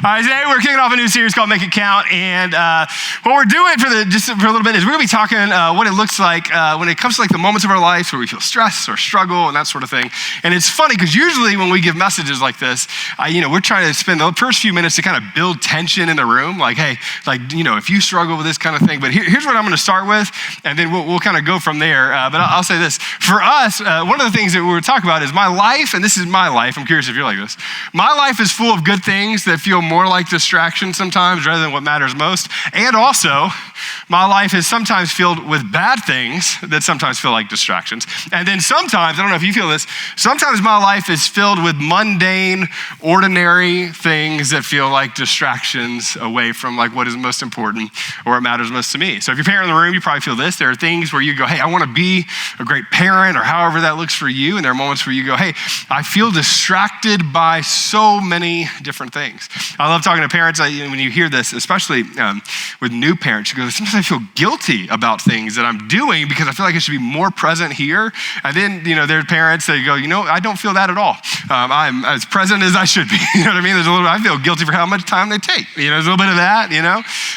right, today we're kicking off a new series called Make It Count, and what we're doing for a little bit is we're going to be talking what it looks like when it comes to like the moments of our life where we feel stress or struggle and that sort of thing. And it's funny because usually when we give messages like this, we're trying to spend the first few minutes to kind of build tension in the room, like, hey, if you struggle with this kind of thing. But here's what I'm going to start with, and then we'll kind of go from there. But I'll say this: for us, one of the things that we're talking about is my life, and this is my life. I'm curious if you're like this. My life is full of good things that feel more like distractions sometimes rather than what matters most. And also, my life is sometimes filled with bad things that sometimes feel like distractions. And then sometimes, I don't know if you feel this, sometimes my life is filled with mundane, ordinary things that feel like distractions away from like what is most important or what matters most to me. So if you're a parent in the room, you probably feel this. There are things where you go, hey, I want to be a great parent, or however that looks for you. And there are moments where you go, hey, I feel distracted by so many different things. I love talking to parents. When you hear this, especially with new parents, you go, sometimes I feel guilty about things that I'm doing because I feel like I should be more present here. And then, there are parents that go, I don't feel that at all. I'm as present as I should be. You know what I mean? I feel guilty for how much time they take. There's a little bit of that,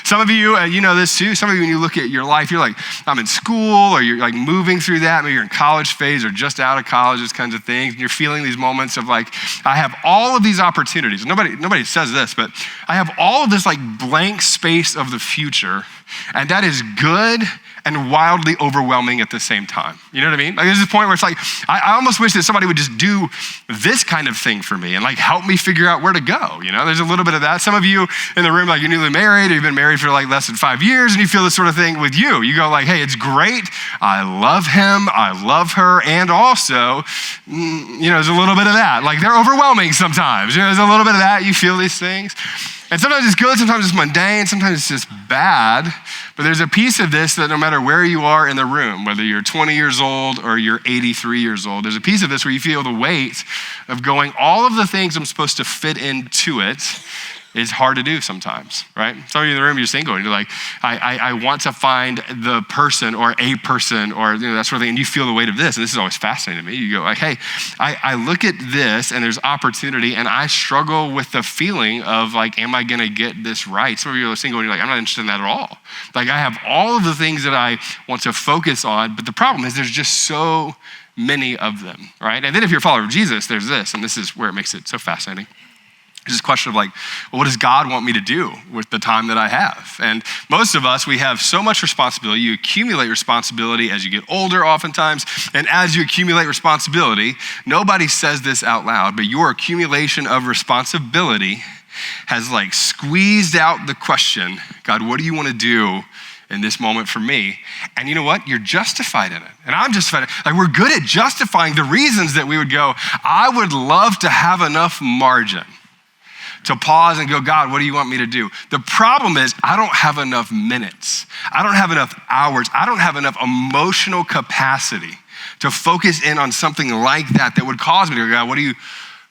Some of you, you know this too. Some of you, when you look at your life, you're like, I'm in school, or you're like moving through that. Maybe you're in college phase or just out of college, those kinds of things. And you're feeling these moments of like, I have all of these opportunities. Nobody says this, but I have all of this like blank space of the future, and that is good and wildly overwhelming at the same time. You know what I mean? Like there's this point where it's like, I almost wish that somebody would just do this kind of thing for me and like help me figure out where to go. There's a little bit of that. Some of you in the room, like you're newly married, or you've been married for like less than 5 years, and you feel this sort of thing with you. You go like, hey, it's great. I love him. I love her. And also, there's a little bit of that. Like they're overwhelming sometimes. There's a little bit of that. You feel these things. And sometimes it's good, sometimes it's mundane, sometimes it's just bad. But there's a piece of this that no matter where you are in the room, whether you're 20 years old or you're 83 years old, there's a piece of this where you feel the weight of going, all of the things I'm supposed to fit into it is hard to do sometimes, right? Some of you in the room, you're single, and you're like, I want to find the person or a person or that sort of thing, and you feel the weight of this, and this is always fascinating to me. You go like, hey, I look at this, and there's opportunity, and I struggle with the feeling of like, am I gonna get this right? Some of you are single, and you're like, I'm not interested in that at all. Like I have all of the things that I want to focus on, but the problem is there's just so many of them, right? And then if you're a follower of Jesus, there's this, and this is where it makes it so fascinating. It's this question of like, well, what does God want me to do with the time that I have? And most of us, we have so much responsibility. You accumulate responsibility as you get older oftentimes. And as you accumulate responsibility, nobody says this out loud, but your accumulation of responsibility has like squeezed out the question, God, what do you want to do in this moment for me? And you know what? You're justified in it. And I'm justified. Like we're good at justifying the reasons that we would go, I would love to have enough margin to pause and go, God, what do you want me to do? The problem is I don't have enough minutes. I don't have enough hours. I don't have enough emotional capacity to focus in on something like that would cause me to go, God, what do you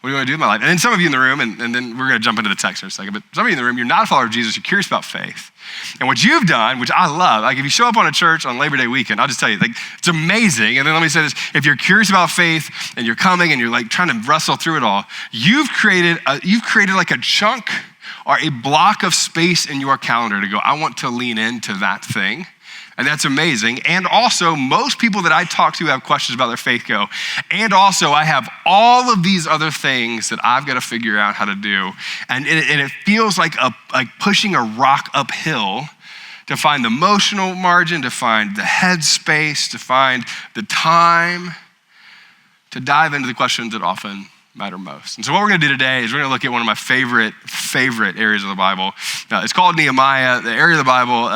want to do in my life? And then some of you in the room, and then we're going to jump into the text in a second, but some of you in the room, you're not a follower of Jesus, you're curious about faith. And what you've done, which I love, like if you show up on a church on Labor Day weekend, I'll just tell you, like it's amazing. And then let me say this, if you're curious about faith and you're coming and you're like trying to wrestle through it all, you've created like a chunk or a block of space in your calendar to go, I want to lean into that thing. And that's amazing. And also, most people that I talk to have questions about their faith go, and also I have all of these other things that I've got to figure out how to do. And it feels like pushing a rock uphill to find the emotional margin, to find the headspace, to find the time to dive into the questions that often matter most. And so what we're going to do today is we're going to look at one of my favorite areas of the Bible. It's called Nehemiah. The area of the Bible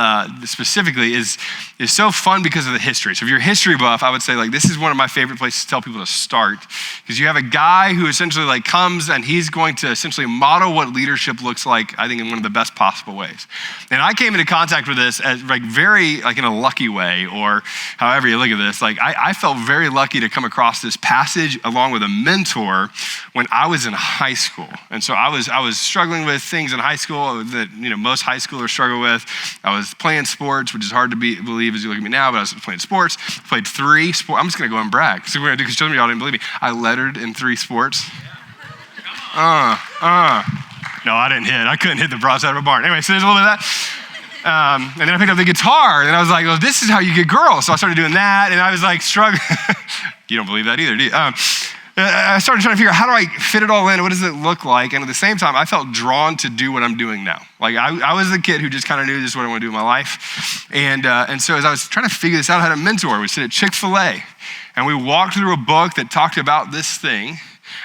specifically is so fun because of the history. So if you're a history buff, I would say like this is one of my favorite places to tell people to start, because you have a guy who essentially like comes and he's going to essentially model what leadership looks like, I think in one of the best possible ways. And I came into contact with this as like very like in a lucky way, or however you look at this. Like I felt very lucky to come across this passage along with a mentor when I was in high school. And so I was struggling with things in high school that most high schoolers struggle with. I was playing sports, which is hard to believe as you look at me now, but I was playing sports. I played 3 sports. I'm just gonna go and brag. So we're gonna do, because some of y'all didn't believe me. I lettered in 3 sports. No, I didn't hit. I couldn't hit the broadside of a barn. Anyway, so there's a little bit of that. And then I picked up the guitar, and I was like, well, this is how you get girls. So I started doing that, and I was like struggling. You don't believe that either, do you? I started trying to figure out, how do I fit it all in? What does it look like? And at the same time, I felt drawn to do what I'm doing now. Like I was the kid who just kind of knew this is what I want to do in my life. And so as I was trying to figure this out, I had a mentor. We sit at Chick-fil-A, and we walked through a book that talked about this thing.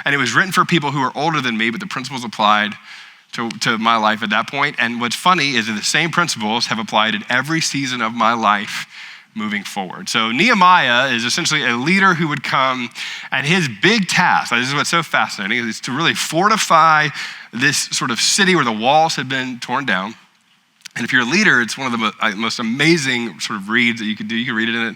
And it was written for people who were older than me, but the principles applied to my life at that point. And what's funny is that the same principles have applied in every season of my life moving forward. So Nehemiah is essentially a leader who would come, and his big task, this is what's so fascinating, is to really fortify this sort of city where the walls had been torn down. And if you're a leader, it's one of the most amazing sort of reads that you could do. You could read it in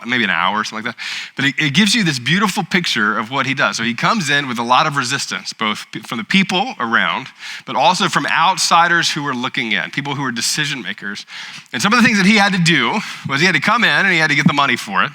maybe an hour or something like that. But it gives you this beautiful picture of what he does. So he comes in with a lot of resistance, both from the people around, but also from outsiders who were looking in, people who were decision makers. And some of the things that he had to do was he had to come in and he had to get the money for it.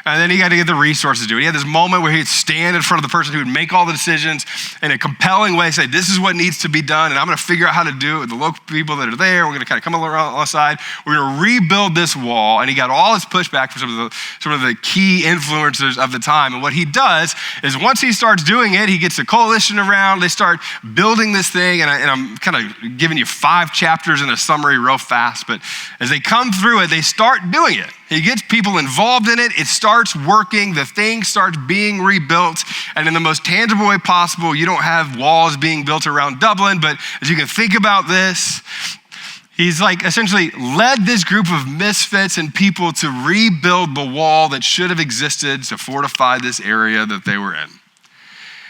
And then he had to get the resources to do it. He had this moment where he'd stand in front of the person who would make all the decisions in a compelling way, say, this is what needs to be done, and I'm gonna figure out how to do it with the local people that are there. We're gonna kind of come alongside. We're going to rebuild this wall. And he got all his pushback from some of the key influencers of the time. And what he does is once he starts doing it, he gets a coalition around. They start building this thing. And I'm kind of giving you 5 chapters in a summary real fast. But as they come through it, they start doing it. He gets people involved in it. It starts working. The thing starts being rebuilt. And in the most tangible way possible, you don't have walls being built around Dublin. But as you can think about this, he's like essentially led this group of misfits and people to rebuild the wall that should have existed to fortify this area that they were in.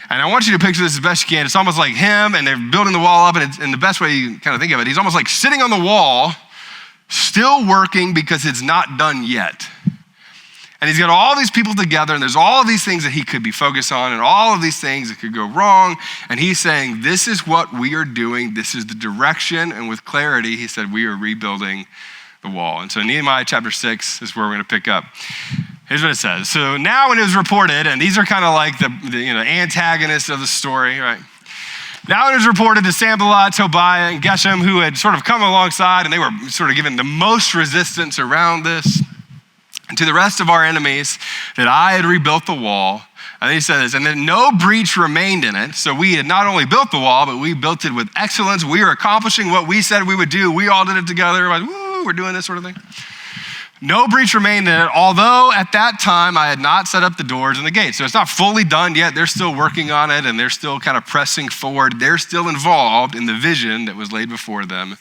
And I want you to picture this as best you can. It's almost like him, and they're building the wall up, and the best way you kind of think of it, he's almost like sitting on the wall, still working because it's not done yet. And he's got all these people together, and there's all of these things that he could be focused on, and all of these things that could go wrong. And he's saying, this is what we are doing. This is the direction. And with clarity, he said, we are rebuilding the wall. And so Nehemiah chapter 6 is where we're going to pick up. Here's what it says. So now when it was reported, and these are kind of like the antagonists of the story, right? Now it was reported to Sanballat, Tobiah, and Geshem, who had sort of come alongside, and they were sort of given the most resistance around this, and to the rest of our enemies, that I had rebuilt the wall. And he says, and then no breach remained in it. So we had not only built the wall, but we built it with excellence. We were accomplishing what we said we would do. We all did it together. Like, woo, we're doing this sort of thing. No breach remained in it, although at that time I had not set up the doors and the gates. So it's not fully done yet. They're still working on it, and they're still kind of pressing forward. They're still involved in the vision that was laid before them,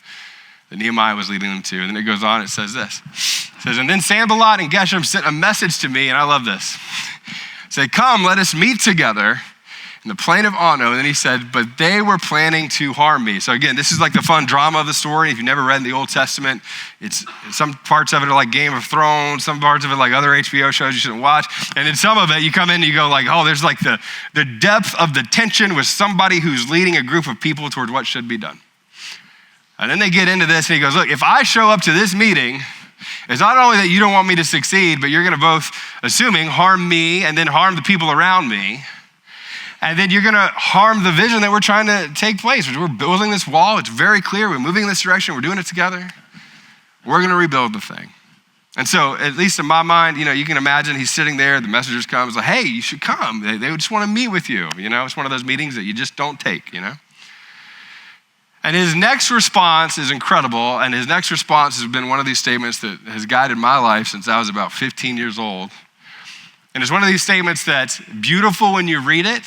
that Nehemiah was leading them to. And then it goes on, it says this. It says, and then Sanballat and Geshem sent a message to me, and I love this. Say, come, let us meet together in the plain of Ono. And then he said, but they were planning to harm me. So again, this is like the fun drama of the story. If you've never read the Old Testament, it's some parts of it are like Game of Thrones, some parts of it like other HBO shows you shouldn't watch. And in some of it, you come in and you go like, oh, there's like the depth of the tension with somebody who's leading a group of people toward what should be done. And then they get into this, and he goes, look, if I show up to this meeting, it's not only that you don't want me to succeed, but you're going to both, assuming, harm me and then harm the people around me. And then you're going to harm the vision that we're trying to take place. We're building this wall. It's very clear. We're moving in this direction. We're doing it together. We're going to rebuild the thing. And so, at least in my mind, you can imagine he's sitting there. The messengers come. It's like, hey, you should come. They just want to meet with you. It's one of those meetings that you just don't take, And his next response is incredible, and his next response has been one of these statements that has guided my life since I was about 15 years old. And it's one of these statements that's beautiful when you read it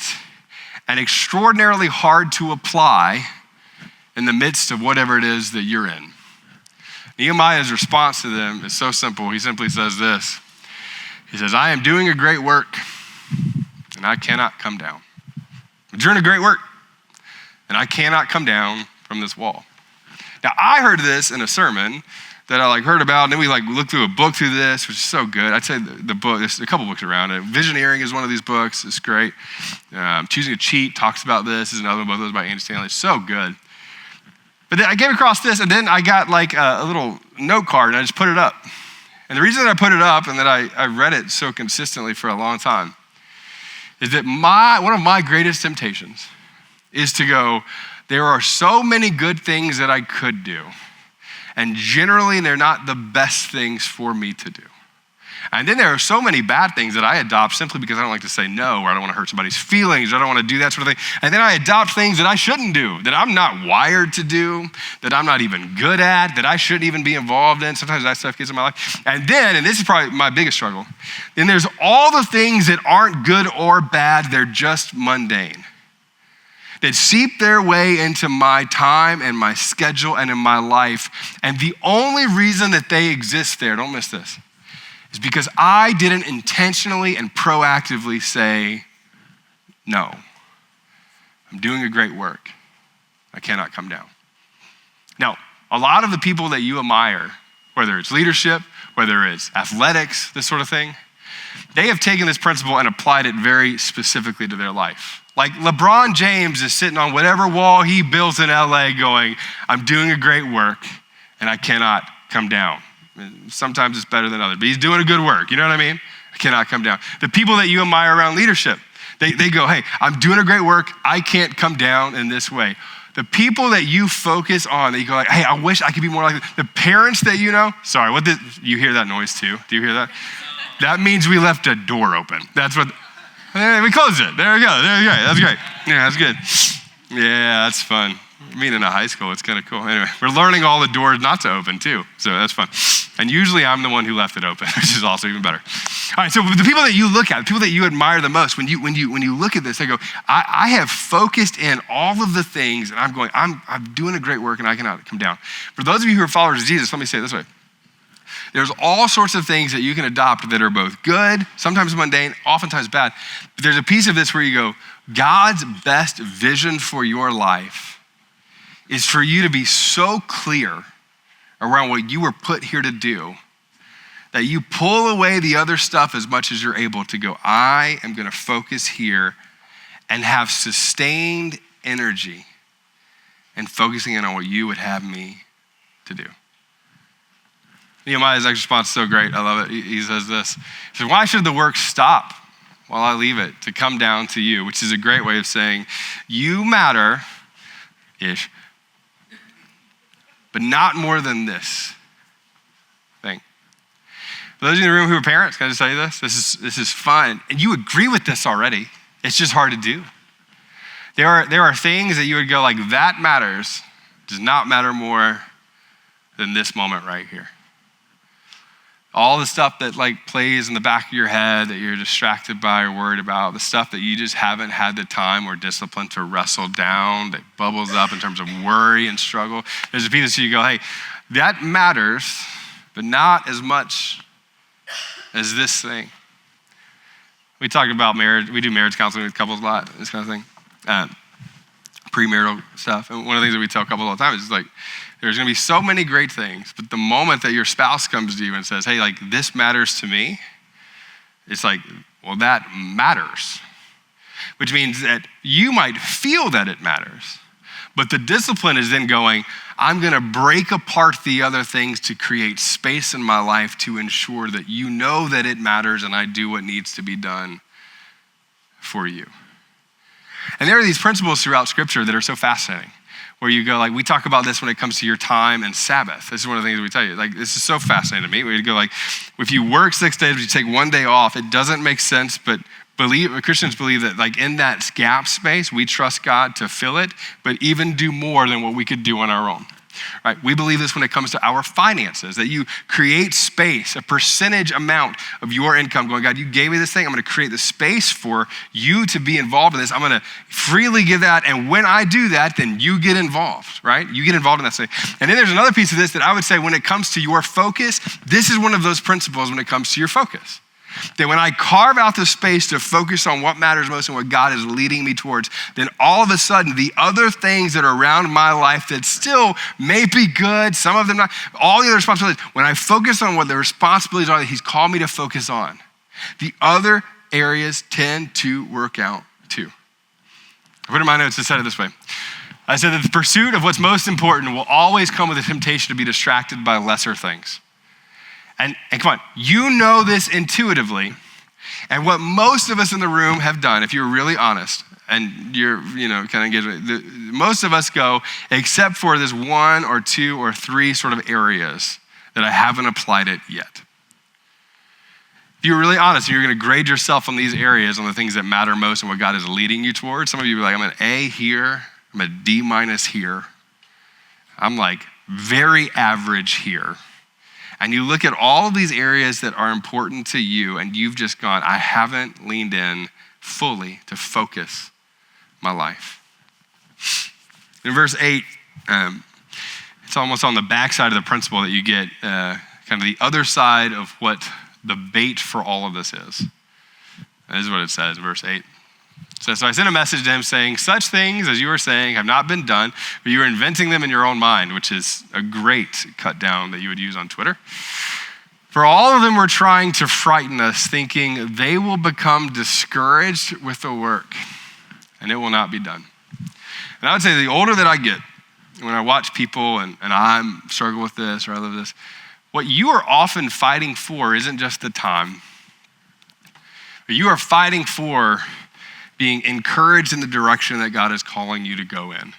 and extraordinarily hard to apply in the midst of whatever it is that you're in. Nehemiah's response to them is so simple. He simply says this. He says, I am doing a great work, and I cannot come down. I'm doing a great work, and I cannot come down from this wall. Now, I heard this in a sermon that I heard about, and then we looked through a book through this, which is so good. I'd say the book, there's a couple books around it. Visioneering is one of these books. It's great. Choosing to Cheat talks about this. Is another one, both of those by Andy Stanley. It's so good. But then I came across this, and then I got a little note card, and I just put it up. And the reason that I put it up and that I read it so consistently for a long time is that one of my greatest temptations is to go, there are so many good things that I could do, and generally they're not the best things for me to do. And then there are so many bad things that I adopt simply because I don't like to say no, or I don't want to hurt somebody's feelings, or I don't want to do that sort of thing. And then I adopt things that I shouldn't do, that I'm not wired to do, that I'm not even good at, that I shouldn't even be involved in. Sometimes that stuff gets in my life. And then, and this is probably my biggest struggle, then there's all the things that aren't good or bad, they're just mundane, that seep their way into my time and my schedule and in my life. And the only reason that they exist there, don't miss this, is because I didn't intentionally and proactively say, no, I'm doing a great work. I cannot come down. Now, a lot of the people that you admire, whether it's leadership, whether it's athletics, this sort of thing, they have taken this principle and applied it very specifically to their life. Like LeBron James is sitting on whatever wall he built in LA going, I'm doing a great work and I cannot come down. Sometimes it's better than others, but he's doing a good work. You know what I mean? I cannot come down. The people that you admire around leadership, they go, hey, I'm doing a great work. I can't come down in this way. The people that you focus on, that you go like, hey, I wish I could be more like the parents that you know. Sorry, you hear that noise too? Do you hear that? That means we left a door open. That's what, we closed it. There we go. There we go. That's great. Yeah, that's good. Yeah, that's fun. I mean, in a high school, it's kind of cool. Anyway, we're learning all the doors not to open too, so that's fun. And usually I'm the one who left it open, which is also even better. All right, so the people that you look at, the people that you admire the most, when you look at this, they go, I have focused in all of the things, and I'm doing a great work, and I cannot come down. For those of you who are followers of Jesus, let me say it this way. There's all sorts of things that you can adopt that are both good, sometimes mundane, oftentimes bad. But there's a piece of this where you go, God's best vision for your life is for you to be so clear around what you were put here to do that you pull away the other stuff as much as you're able to go, I am going to focus here and have sustained energy and focusing in on what you would have me to do. Nehemiah's response is so great. I love it. He says this. He says, why should the work stop while I leave it to come down to you? Which is a great way of saying, you matter-ish, but not more than this thing. For those of you in the room who are parents, can I just tell you this? This is fun. And you agree with this already. It's just hard to do. There are things that you would go like, that matters, does not matter more than this moment right here. All the stuff that like plays in the back of your head that you're distracted by or worried about, the stuff that you just haven't had the time or discipline to wrestle down, that bubbles up in terms of worry and struggle. There's a piece that you go, hey, that matters, but not as much as this thing. We talk about marriage. We do marriage counseling with couples a lot, this kind of thing. Premarital stuff. And one of the things that we tell couples all the time is like, there's gonna be so many great things, but the moment that your spouse comes to you and says, hey, like this matters to me, it's like, well, that matters. Which means that you might feel that it matters, but the discipline is then going, I'm gonna break apart the other things to create space in my life to ensure that you know that it matters and I do what needs to be done for you. And there are these principles throughout Scripture that are so fascinating, where you go, like, we talk about this when it comes to your time and Sabbath. This is one of the things we tell you. Like, this is so fascinating to me. We go, like, if you work 6 days, but you take 1 day off, it doesn't make sense, but Christians believe that, like, in that gap space, we trust God to fill it, but even do more than what we could do on our own. Right? We believe this when it comes to our finances, that you create space, a percentage amount of your income going, God, you gave me this thing. I'm going to create the space for you to be involved in this. I'm going to freely give that. And when I do that, then you get involved, right? You get involved in that thing. And then there's another piece of this that I would say when it comes to your focus, this is one of those principles when it comes to your focus. That when I carve out the space to focus on what matters most and what God is leading me towards, then all of a sudden the other things that are around my life that still may be good, some of them not, all the other responsibilities, when I focus on what the responsibilities are that he's called me to focus on, the other areas tend to work out too. I put in my notes, I said it this way. I said that the pursuit of what's most important will always come with a temptation to be distracted by lesser things. And come on, you know this intuitively. And what most of us in the room have done, if you're really honest, and you're, kind of most of us go, except for this 1 or 2 or 3 sort of areas that I haven't applied it yet. If you're really honest, you're going to grade yourself on these areas, on the things that matter most and what God is leading you towards. Some of you are like, I'm an A here, I'm a D- here. I'm like very average here. And you look at all of these areas that are important to you, and you've just gone, I haven't leaned in fully to focus my life. In verse 8, it's almost on the backside of the principle that you get kind of the other side of what the bait for all of this is. This is what it says in verse 8. It says, so I sent a message to him saying, such things as you are saying have not been done, but you are inventing them in your own mind, which is a great cut down that you would use on Twitter. For all of them were trying to frighten us, thinking they will become discouraged with the work, and it will not be done. And I would say the older that I get, when I watch people and I struggle with this or I live this, what you are often fighting for isn't just the time. But you are fighting for being encouraged in the direction that God is calling you to go in,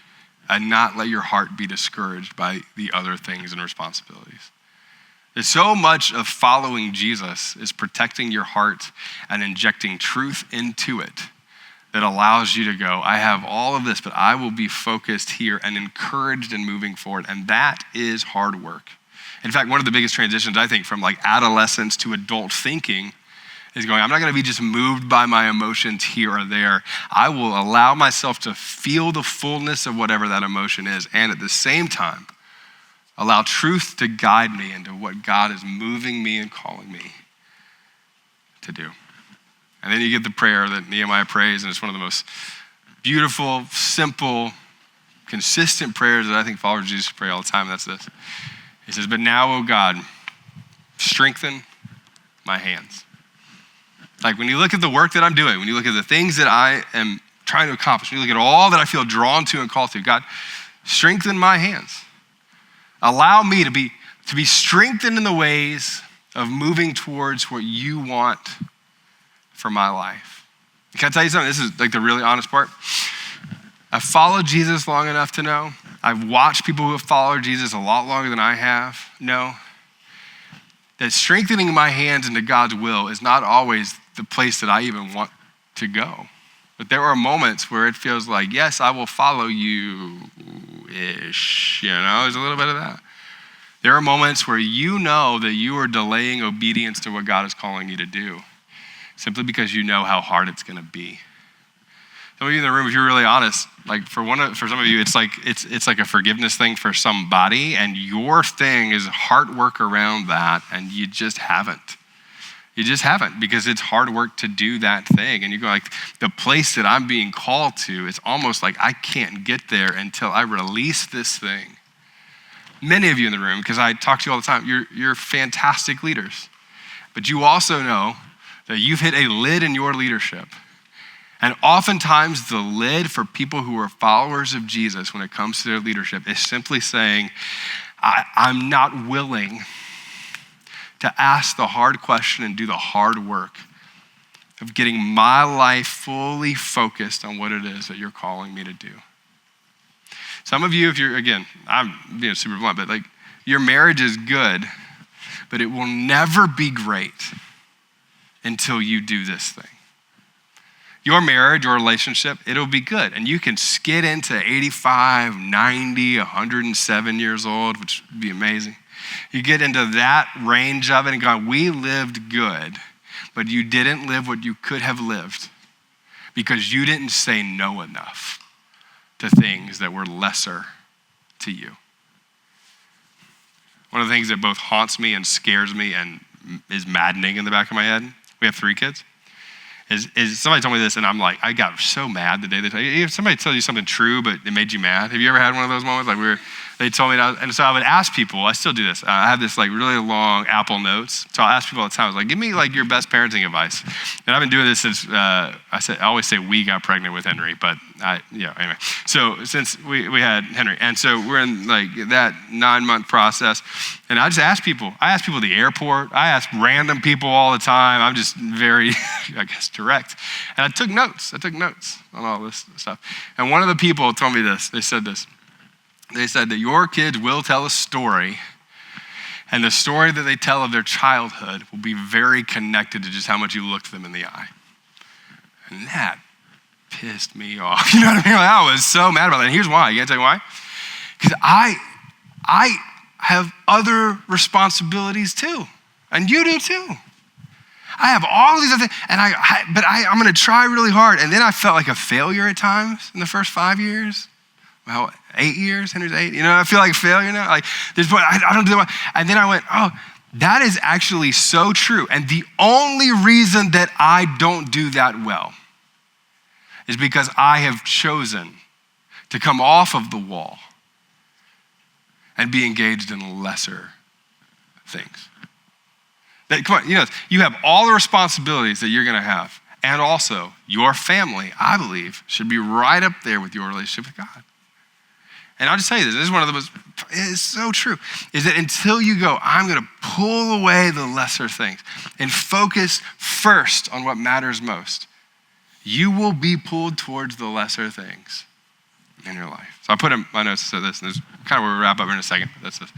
and not let your heart be discouraged by the other things and responsibilities. There's so much of following Jesus is protecting your heart and injecting truth into it that allows you to go, I have all of this, but I will be focused here and encouraged in moving forward. And that is hard work. In fact, one of the biggest transitions, I think, from like adolescence to adult thinking is going, I'm not going to be just moved by my emotions here or there. I will allow myself to feel the fullness of whatever that emotion is, and at the same time, allow truth to guide me into what God is moving me and calling me to do. And then you get the prayer that Nehemiah prays, and it's one of the most beautiful, simple, consistent prayers that I think followers of Jesus pray all the time, and that's this. He says, but now, O God, strengthen my hands. Like when you look at the work that I'm doing, when you look at the things that I am trying to accomplish, when you look at all that I feel drawn to and called to, God, strengthen my hands. Allow me to be strengthened in the ways of moving towards what you want for my life. Can I tell you something? This is like the really honest part. I've followed Jesus long enough to know. I've watched people who have followed Jesus a lot longer than I have know that strengthening my hands into God's will is not always the place that I even want to go. But there are moments where it feels like, yes, I will follow you-ish, there's a little bit of that. There are moments where you know that you are delaying obedience to what God is calling you to do, simply because you know how hard it's gonna be. Some of you in the room, if you're really honest, like for some of you, it's like a forgiveness thing for somebody, and your thing is hard work around that, and you just haven't. You just haven't, because it's hard work to do that thing. And you go like, the place that I'm being called to, it's almost like I can't get there until I release this thing. Many of you in the room, because I talk to you all the time, you're fantastic leaders. But you also know that you've hit a lid in your leadership. And oftentimes the lid for people who are followers of Jesus when it comes to their leadership is simply saying, I'm not willing to ask the hard question and do the hard work of getting my life fully focused on what it is that you're calling me to do. Some of you, if you're, again, I'm being super blunt, but like your marriage is good, but it will never be great until you do this thing. Your marriage or relationship, it'll be good. And you can skid into 85, 90, 107 years old, which would be amazing. You get into that range of it and go, we lived good, but you didn't live what you could have lived because you didn't say no enough to things that were lesser to you. One of the things that both haunts me and scares me and is maddening in the back of my head, we have 3 kids, is somebody told me this and I'm like, I got so mad the day they told you. If somebody tells you something true, but it made you mad. Have you ever had one of those moments? Like They told me, and so I would ask people, I still do this. I have this like really long Apple Notes. So I'll ask people all the time, I was like, give me like your best parenting advice. And I've been doing this since, I always say we got pregnant with Henry, but anyway. So since we had Henry. And so we're in like that 9-month process. And I just ask people. I ask people at the airport. I ask random people all the time. I'm just very, I guess, direct. And I took notes on all this stuff. And one of the people told me this. They said this. They said that your kids will tell a story, and the story that they tell of their childhood will be very connected to just how much you looked them in the eye. And that pissed me off. You know what I mean? Like, I was so mad about that. And here's why. You gotta tell you why? Because I have other responsibilities too. And you do too. I have all of these other things, and I'm gonna try really hard. And then I felt like a failure at times in the first 5 years. Well, 8 years, Henry's 8. You know, I feel like a failure now. Like, this point, I don't do it. And then I went, oh, that is actually so true. And the only reason that I don't do that well is because I have chosen to come off of the wall and be engaged in lesser things. Come on, you have all the responsibilities that you're gonna have. And also, your family, I believe, should be right up there with your relationship with God. And I'll just tell you this is one of the most, it's so true, is that until you go, I'm gonna pull away the lesser things and focus first on what matters most, you will be pulled towards the lesser things in your life. So I put in my notes to say this, and this is kind of where we wrap up in a second. That's this.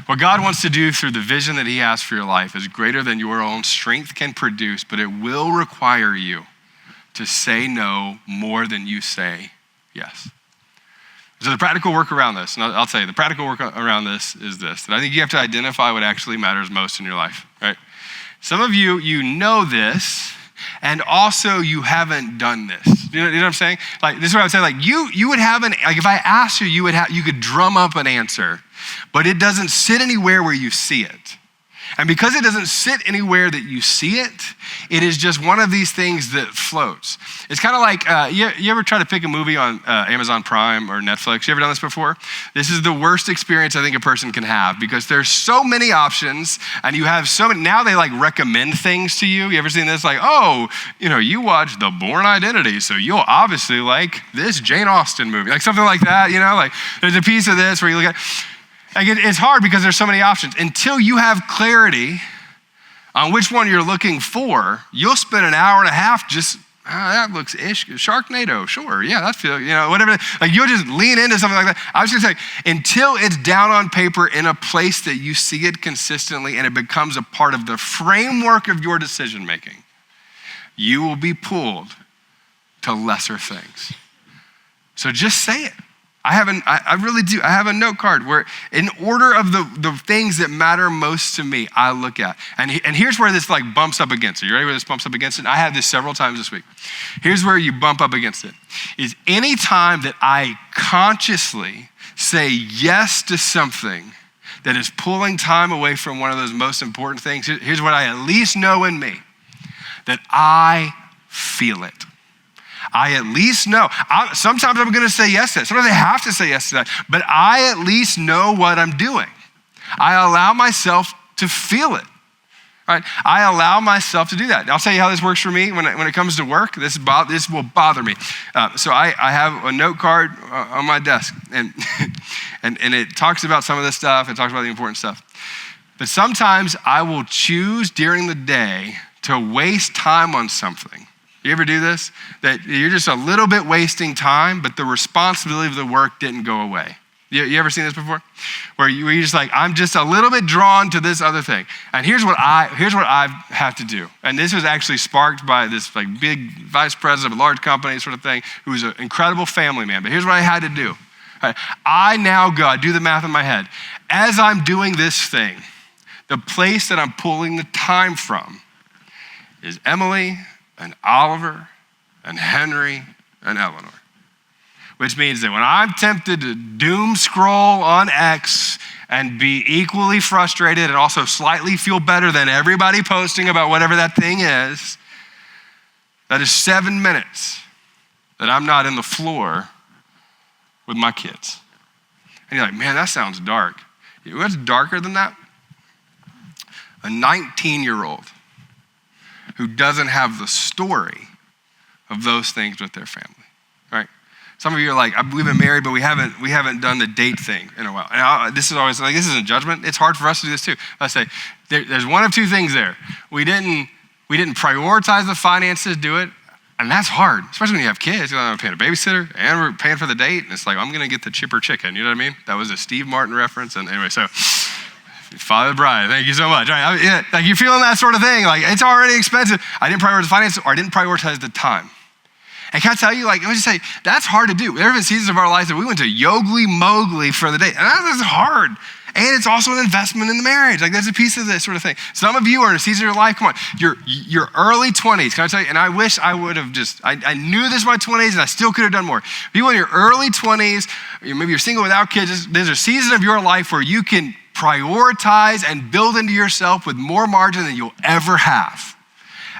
What God wants to do through the vision that he has for your life is greater than your own strength can produce, but it will require you to say no more than you say yes. So the practical work around this, and I'll tell you, the practical work around this is this, that I think you have to identify what actually matters most in your life, right? Some of you know this, and also you haven't done this. You know what I'm saying? Like, this is what I would say, like, you would have if I asked you, you could drum up an answer, but it doesn't sit anywhere where you see it. And because it doesn't sit anywhere that you see it, it is just one of these things that floats. It's kind of like, you ever try to pick a movie on Amazon Prime or Netflix? You ever done this before? This is the worst experience I think a person can have because there's so many options and you have so many, now they like recommend things to you. You ever seen this? Like, oh, you watch The Bourne Identity, so you'll obviously like this Jane Austen movie. Like something like that, like there's a piece of this where you look at, it's hard because there's so many options. Until you have clarity on which one you're looking for, you'll spend an hour and a half just, that looks ish. Sharknado, sure, yeah, that's whatever. Like you'll just lean into something like that. I was gonna say, until it's down on paper in a place that you see it consistently and it becomes a part of the framework of your decision making, you will be pulled to lesser things. So just say it. I really do. I have a note card where in order of the things that matter most to me, I look at. And here's where this like bumps up against it. You ready where this bumps up against it? I had this several times this week. Here's where you bump up against it. Is any time that I consciously say yes to something that is pulling time away from one of those most important things, here's what I at least know in me, that I feel it. I at least know. Sometimes I'm gonna say yes to that. Sometimes I have to say yes to that. But I at least know what I'm doing. I allow myself to feel it. Right? I allow myself to do that. I'll tell you how this works for me when it comes to work. This will bother me. So I have a note card on my desk, and it talks about some of this stuff. It talks about the important stuff. But sometimes I will choose during the day to waste time on something. You ever do this? That you're just a little bit wasting time, but the responsibility of the work didn't go away. You ever seen this before? Where you're just like, I'm just a little bit drawn to this other thing. And here's what I have to do. And this was actually sparked by this like big vice president of a large company sort of thing, who was an incredible family man. But here's what I had to do. Right? I now go, I do the math in my head. As I'm doing this thing, the place that I'm pulling the time from is Emily and Oliver and Henry and Eleanor. Which means that when I'm tempted to doom scroll on X and be equally frustrated and also slightly feel better than everybody posting about whatever that thing is, that is 7 minutes that I'm not in the floor with my kids. And you're like, man, that sounds dark. You know what's darker than that? A 19-year-old who doesn't have the story of those things with their family, right? Some of you are like, we've been married, but we haven't done the date thing in a while. And this is always like, this isn't judgment. It's hard for us to do this too. I say, there's one of two things there. We didn't prioritize the finances, do it, and that's hard, especially when you have kids. You're paying a babysitter, and we're paying for the date, and it's like, I'm gonna get the chipper chicken, you know what I mean? That was a Steve Martin reference, and anyway, so, Father Brian, thank you so much. Right, like you're feeling that sort of thing, like it's already expensive. I didn't prioritize the finances, or I didn't prioritize the time. And can I tell you, like, let me just say, that's hard to do. There have been seasons of our lives that we went to Yogli Mowgli for the date, and that is hard. And it's also an investment in the marriage. Like, there's a piece of this sort of thing. Some of you are in a season of your life, come on, your early 20s, can I tell you, and I wish I would have I knew this in my 20s, and I still could have done more. People in your early 20s, maybe you're single without kids, there's a season of your life where you can prioritize and build into yourself with more margin than you'll ever have.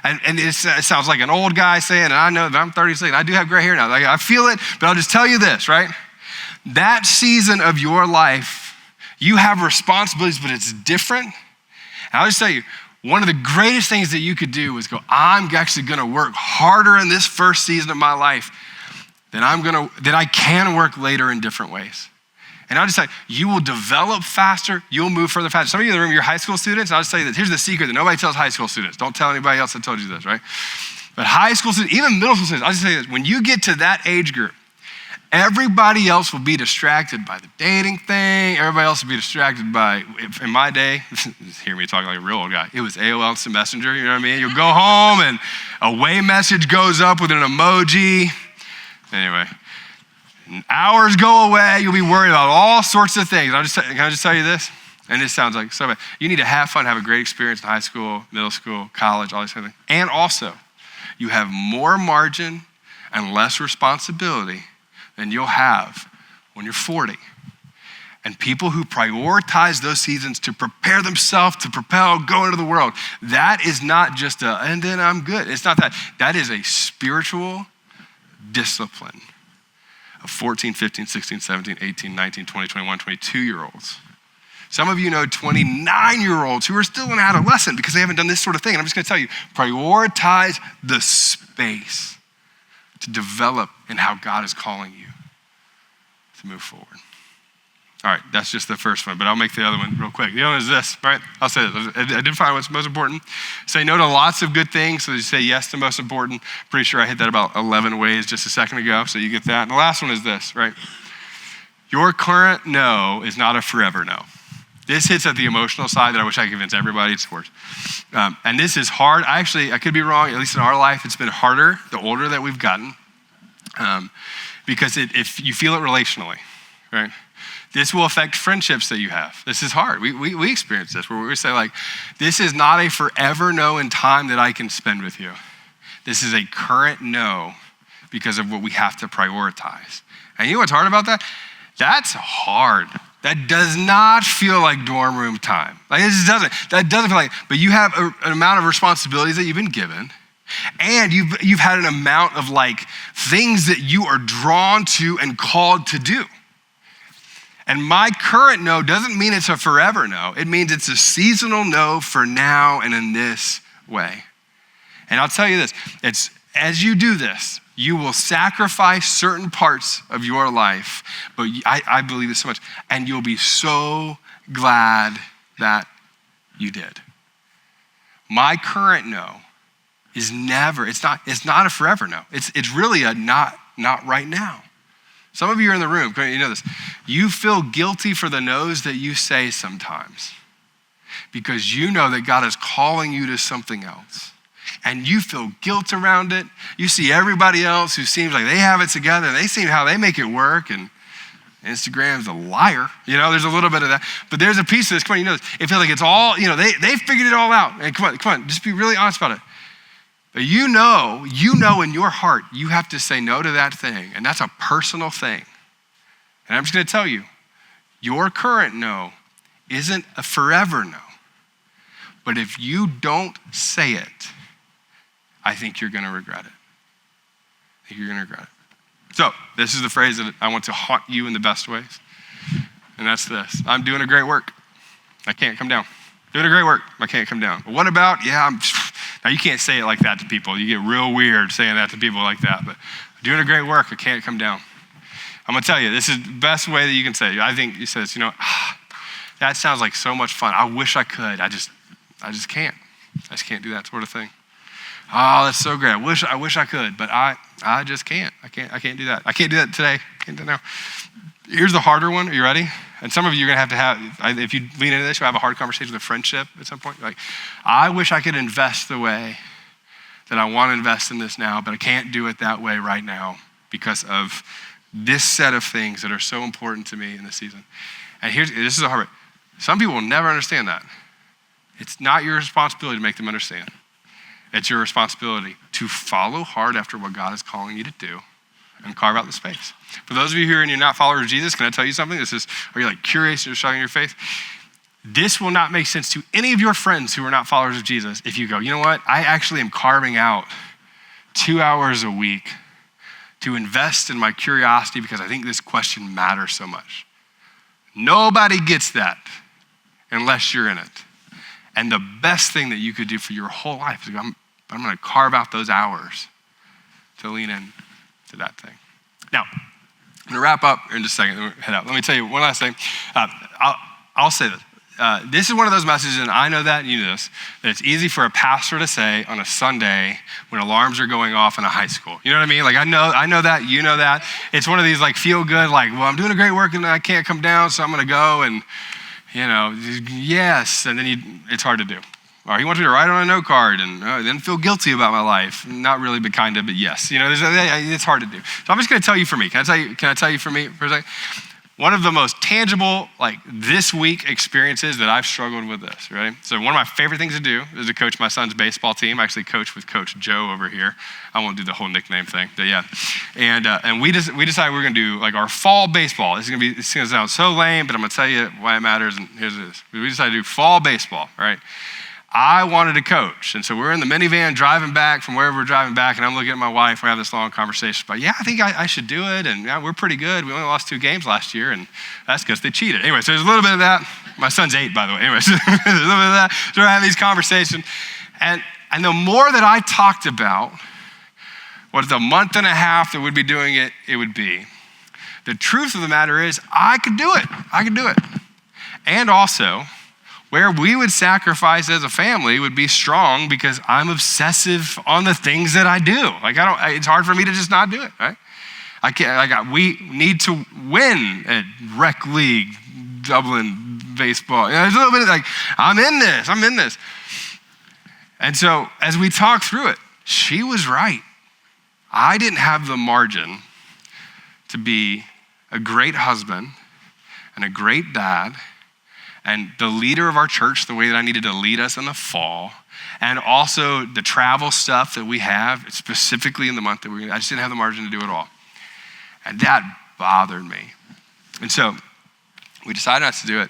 And it sounds like an old guy saying, and I know that I'm 36, I do have gray hair now. Like, I feel it, but I'll just tell you this, right? That season of your life, you have responsibilities, but it's different. And I'll just tell you, one of the greatest things that you could do is go, I'm actually gonna work harder in this first season of my life than I can work later in different ways. And I'll just say, you will develop faster, you'll move further faster. Some of you in the room, you're high school students, and I'll just tell you this, here's the secret that nobody tells high school students. Don't tell anybody else that told you this, right? But high school students, even middle school students, I'll just tell you this, when you get to that age group, everybody else will be distracted by the dating thing, everybody else will be distracted by, in my day, hear me talking like a real old guy, it was AOL Instant Messenger, you know what I mean? You'll go home and a way message goes up with an emoji. Anyway. Hours go away, you'll be worried about all sorts of things. Can I just tell you this? And this sounds like so bad. You need to have fun, have a great experience in high school, middle school, college, all these kind of things. And also, you have more margin and less responsibility than you'll have when you're 40. And people who prioritize those seasons to prepare themselves to propel, go into the world, that is not just and then I'm good. It's not that. That is a spiritual discipline of 14, 15, 16, 17, 18, 19, 20, 21, 22-year-olds. Some of you know 29-year-olds who are still an adolescent because they haven't done this sort of thing. And I'm just gonna tell you, prioritize the space to develop in how God is calling you to move forward. All right, that's just the first one, but I'll make the other one real quick. The other one is this, right? I'll say this, identify what's most important. Say no to lots of good things, so you say yes to most important. Pretty sure I hit that about 11 ways just a second ago, so you get that. And the last one is this, right? Your current no is not a forever no. This hits at the emotional side that I wish I could convince everybody it's worse. And this is hard. I could be wrong, at least in our life, it's been harder the older that we've gotten, because if you feel it relationally, right? This will affect friendships that you have. This is hard. We experience this where we say like, this is not a forever no in time that I can spend with you. This is a current no because of what we have to prioritize. And you know what's hard about that? That's hard. That does not feel like dorm room time. Like that doesn't feel like, but you have an amount of responsibilities that you've been given, and you've had an amount of like things that you are drawn to and called to do. And my current no doesn't mean it's a forever no. It means it's a seasonal no for now and in this way. And I'll tell you this, it's as you do this, you will sacrifice certain parts of your life, but I believe this so much, and you'll be so glad that you did. My current no is never, it's not a forever no. It's really a not right now. Some of you are in the room, you know this. You feel guilty for the no's that you say sometimes because you know that God is calling you to something else. And you feel guilt around it. You see everybody else who seems like they have it together, and they seem how they make it work, and Instagram's a liar. You know, there's a little bit of that. But there's a piece of this, come on, you know this. It feels like it's all, you know, they figured it all out. And come on, just be really honest about it. But you know in your heart, you have to say no to that thing. And that's a personal thing. And I'm just gonna tell you, your current no isn't a forever no. But if you don't say it, I think you're gonna regret it. So this is the phrase that I want to haunt you in the best ways. and that's this. I'm doing a great work. I can't come down. Doing a great work. I can't come down. But what about, now you can't say it like that to people. You get real weird saying that to people like that. But doing a great work, I can't come down. I'm going to tell you, this is the best way that you can say it. I think you said this, that sounds like so much fun. I wish I could. I just can't. I just can't do that sort of thing. Oh, that's so great. I wish I could, but I just can't. I can't do that. I can't do that today. I can't do that now. Here's the harder one. Are you ready? And some of you are going to have, if you lean into this, you'll have a hard conversation with a friendship at some point. Like, I wish I could invest the way that I want to invest in this now, but I can't do it that way right now because of this set of things that are so important to me in this season. And this is a hard part. Some people will never understand that. It's not your responsibility to make them understand. It's your responsibility to follow hard after what God is calling you to do and carve out the space. For those of you here and you're not followers of Jesus, can I tell you something? Are you like curious, you're struggling in your faith? This will not make sense to any of your friends who are not followers of Jesus if you go, you know what? I actually am carving out 2 hours a week to invest in my curiosity because I think this question matters so much. Nobody gets that unless you're in it. And the best thing that you could do for your whole life is I'm going to carve out those hours to lean in to that thing. Now, I'm going to wrap up in just a second. Head out. Let me tell you one last thing. I'll say this. This is one of those messages, and I know that, and you know this, that it's easy for a pastor to say on a Sunday when alarms are going off in a high school. You know what I mean? Like, I know that, you know that. It's one of these like feel good, like, well, I'm doing a great work and I can't come down, so I'm going to go and, yes, and then it's hard to do. Or he wants me to write on a note card and then feel guilty about my life. Not really, but kind of, but yes. It's hard to do. So I'm just going to tell you for me. Can I tell you for me for a second? One of the most tangible, like this week experiences that I've struggled with this, right? So one of my favorite things to do is to coach my son's baseball team. I actually coach with Coach Joe over here. I won't do the whole nickname thing, but yeah. And we decided we're gonna do like our fall baseball. It's gonna sound so lame, but I'm gonna tell you why it matters, and here's it is. We decided to do fall baseball, right? I wanted to coach. And so we're in the minivan driving back from wherever we're driving back, and I'm looking at my wife. We have this long conversation about, I think I should do it. And we're pretty good. We only lost 2 games last year, and that's because they cheated. Anyway, so there's a little bit of that. My son's 8, by the way. Anyway, so there's a little bit of that. So we're having these conversations. And the more that I talked about what the month and a half that we'd be doing it, it would be. The truth of the matter is I could do it. I could do it. And also, where we would sacrifice as a family would be strong because I'm obsessive on the things that I do. Like it's hard for me to just not do it, right? I can't, we need to win at rec league, Dublin baseball. There's a little bit of like, I'm in this. And so as we talk through it, she was right. I didn't have the margin to be a great husband and a great dad and the leader of our church the way that I needed to lead us in the fall, and also the travel stuff that we have, specifically in the month that I just didn't have the margin to do it all. And that bothered me. And so we decided not to do it.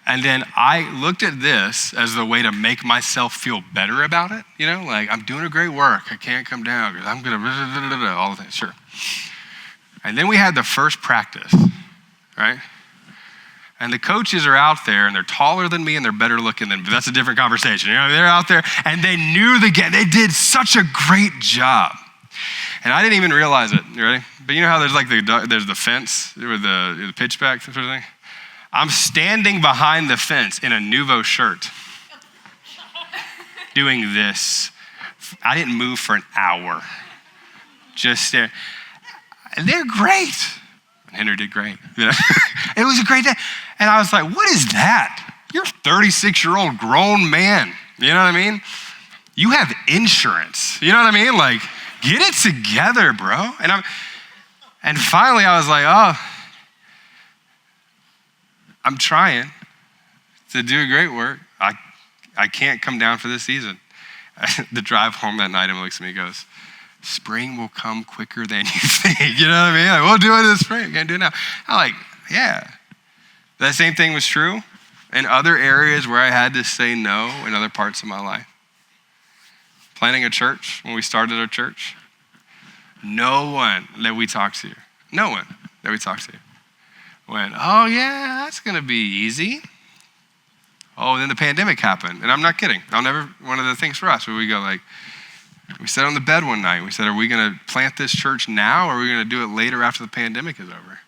And then I looked at this as the way to make myself feel better about it. Like I'm doing a great work. I can't come down because I'm going to all the things, sure. And then we had the first practice, right? And the coaches are out there, and they're taller than me, and they're better looking than me. But that's a different conversation. They're out there, and they knew the game. They did such a great job. And I didn't even realize it. You ready? But you know how there's like there's the fence with the pitch back sort of thing? I'm standing behind the fence in a Nuvo shirt doing this. I didn't move for an hour. Just there. And they're great. Henry did great. It was a great day. And I was like, what is that? You're a 36-year-old grown man. You know what I mean? You have insurance. You know what I mean? Like, get it together, bro. And finally I was like, I'm trying to do great work. I can't come down for this season. The drive home that night, Emily looks at me and goes, spring will come quicker than you think. You know what I mean? Like, we'll do it in the spring. Can't do it now. I'm like, yeah. That same thing was true in other areas where I had to say no in other parts of my life. Planning a church, when we started our church, no one that we talked to went, oh yeah, that's gonna be easy. Oh, then the pandemic happened. And I'm not kidding. One of the things for us where we go like, we sat on the bed one night. We said, are we gonna plant this church now or are we gonna do it later after the pandemic is over?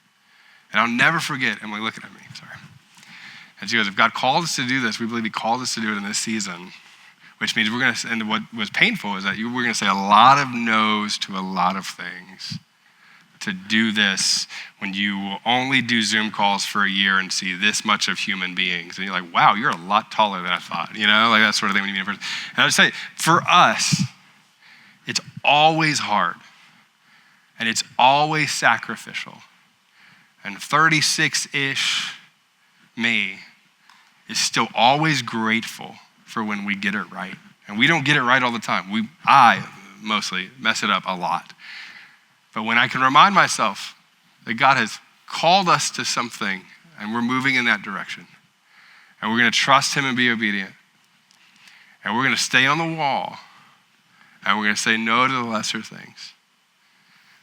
And I'll never forget Emily looking at me, sorry. And she goes, if God called us to do this, we believe he called us to do it in this season, which means and what was painful is that we're gonna say a lot of no's to a lot of things to do this when you will only do Zoom calls for a year and see this much of human beings. And you're like, wow, you're a lot taller than I thought, like that sort of thing when you meet a person. And I would say, for us, it's always hard and it's always sacrificial. And 36-ish me is still always grateful for when we get it right. And we don't get it right all the time. I mostly mess it up a lot. But when I can remind myself that God has called us to something and we're moving in that direction, and we're gonna trust him and be obedient, and we're gonna stay on the wall, and we're gonna say no to the lesser things.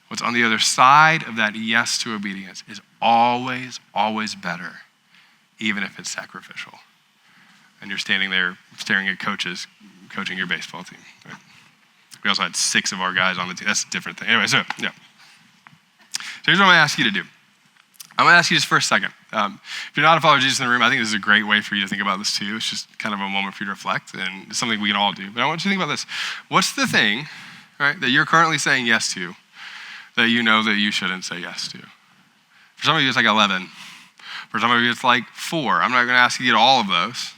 What's on the other side of that yes to obedience is always, always better, even if it's sacrificial. And you're standing there staring at coaches coaching your baseball team. Right? We also had 6 of our guys on the team. That's a different thing. Anyway, so here's what I'm gonna ask you to do. I'm gonna ask you just for a second. If you're not a follower of Jesus in the room, I think this is a great way for you to think about this too. It's just kind of a moment for you to reflect, and it's something we can all do. But I want you to think about this. What's the thing, right, that you're currently saying yes to that you know that you shouldn't say yes to? For some of you, it's like 11. For some of you, it's like 4. I'm not gonna ask you to get all of those.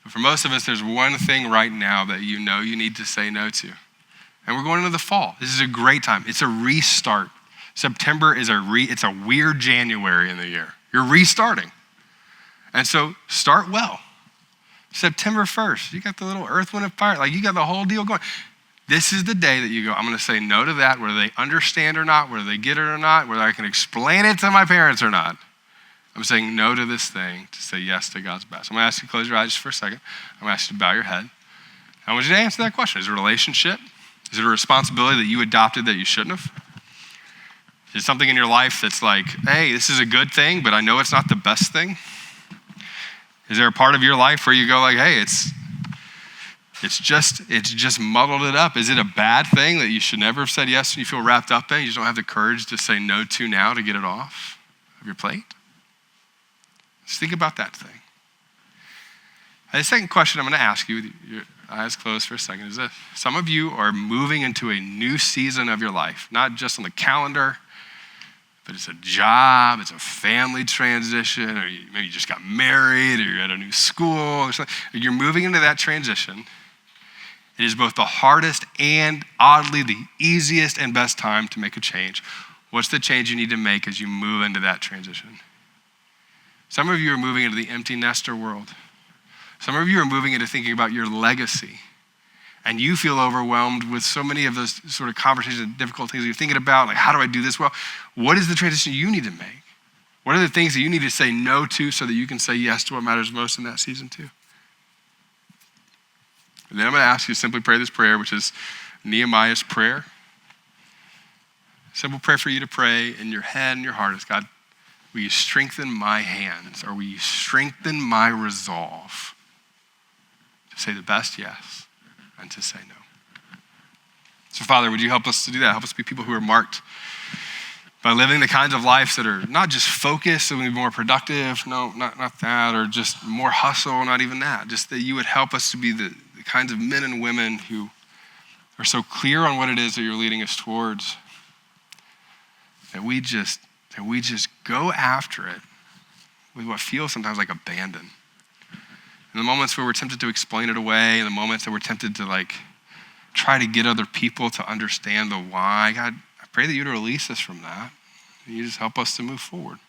But for most of us, there's one thing right now that you know you need to say no to. And we're going into the fall. This is a great time. It's a restart. September is it's a weird January in the year. You're restarting. And so start well. September 1st, you got the little earth, wind, and fire. Like you got the whole deal going. This is the day that you go, I'm gonna say no to that, whether they understand or not, whether they get it or not, whether I can explain it to my parents or not. I'm saying no to this thing to say yes to God's best. I'm gonna ask you to close your eyes just for a second. I'm gonna ask you to bow your head. I want you to answer that question. Is it a relationship? Is it a responsibility that you adopted that you shouldn't have? Is it something in your life that's like, hey, this is a good thing, but I know it's not the best thing? Is there a part of your life where you go like, hey, it's just muddled it up? Is it a bad thing that you should never have said yes and you feel wrapped up in? You just don't have the courage to say no to now to get it off of your plate? Just think about that thing. The second question I'm going to ask you, with your eyes closed for a second, is this. Some of you are moving into a new season of your life, not just on the calendar, but it's a job, it's a family transition, or maybe you just got married, or you're at a new school, or something. You're moving into that transition. It is both the hardest and oddly the easiest and best time to make a change. What's the change you need to make as you move into that transition? Some of you are moving into the empty nester world. Some of you are moving into thinking about your legacy. And you feel overwhelmed with so many of those sort of conversations and difficult things you're thinking about, like, how do I do this well? What is the transition you need to make? What are the things that you need to say no to so that you can say yes to what matters most in that season too? And then I'm gonna ask you to simply pray this prayer, which is Nehemiah's prayer. Simple prayer for you to pray in your head and your heart is, God, will you strengthen my hands, or will you strengthen my resolve to say the best yes and to say no? So Father, would you help us to do that? Help us be people who are marked by living the kinds of lives that are not just focused so we can be more productive, no, not that, or just more hustle, not even that. Just that you would help us to be the kinds of men and women who are so clear on what it is that you're leading us towards, that we just go after it with what feels sometimes like abandon. In the moments where we're tempted to explain it away, in the moments that we're tempted to try to get other people to understand the why, God, I pray that you'd release us from that. And you just help us to move forward.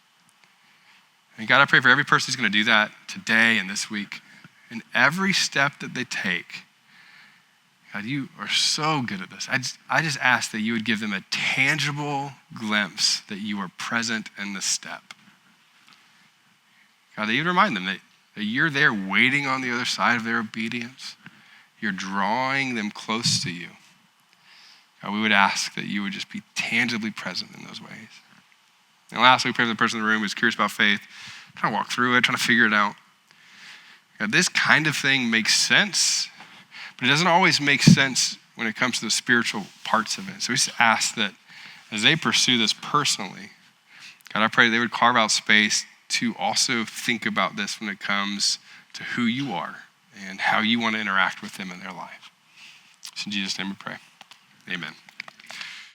And God, I pray for every person who's gonna do that today and this week. And every step that they take, God, you are so good at this. I just ask that you would give them a tangible glimpse that you are present in the step. God, that you'd remind them that you're there waiting on the other side of their obedience. You're drawing them close to you. God, we would ask that you would just be tangibly present in those ways. And lastly, we pray for the person in the room who's curious about faith, trying to walk through it, trying to figure it out. God, this kind of thing makes sense, but it doesn't always make sense when it comes to the spiritual parts of it. So we just ask that as they pursue this personally, God, I pray they would carve out space to also think about this when it comes to who you are and how you want to interact with them in their life. So in Jesus' name we pray. Amen.